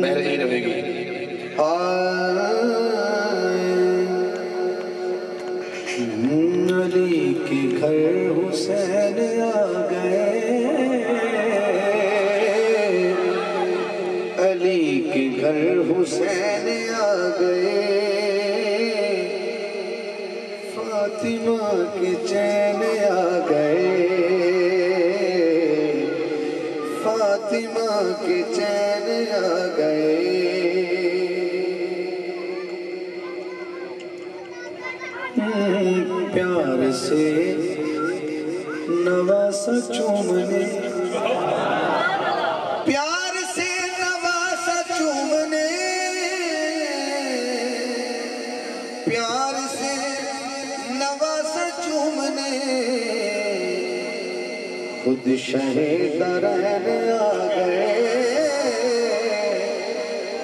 بہر ہی رہے گی علی کے گھر حسین آ گئے، علی کے گھر حسین آ گئے، فاطمہ کے چین آ گئے، فاطمہ کے چین آ گئے۔ پیار سے نواسا چومنے، پیار سے نواسا چومنے، پیار سے نواسا چومنے، خود شہید رہن آ گئے،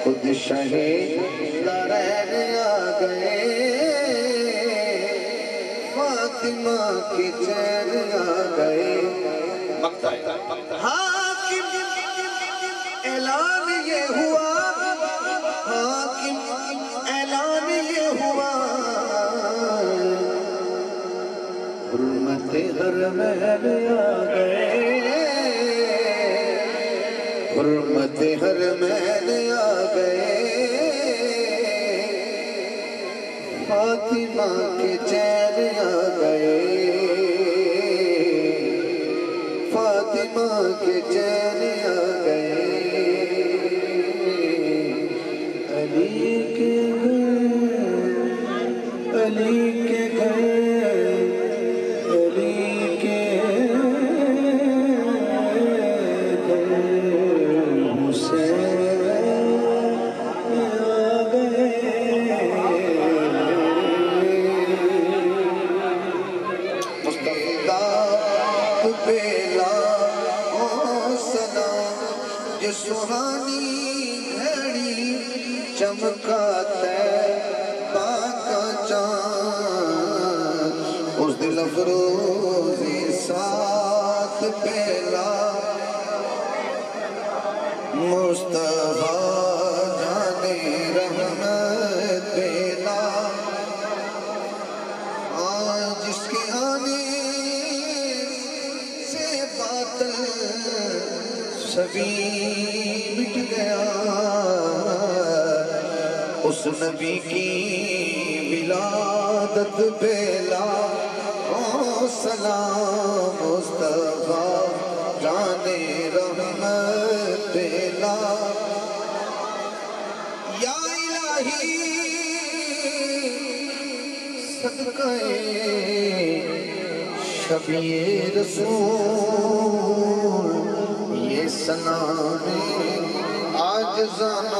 خود شہید رہن آ گئے، فاطمہ کے چین آ گئے۔ مقطع ہے حاکم اعلان یہ ہوا، حاکم اعلان یہ ہوا، حرمت حرمین آ گئے، حرمت حرمین آ گئے، فاطمہ کے چین آ گئے، فاطمہ کے چین آ گئے۔ علی کے گھر، علی کے گھر، علی کے گھر حسین آ گئے۔ جو سہانی گھڑی چمکا طیبہ کا چاند، اس دل افروزی ساتھ پیلا مصطفیٰ جانے رحمت پیلا، آج جس کے آنے سے باطل سبھی مٹ گیا، اس نبی کی ولادت پہ لاکھوں سلام، مصطفیٰ جان رحمت پہ لاکھ۔ یا الہی صدقہ شفیع رسول، یہ ثنا میں آج زمان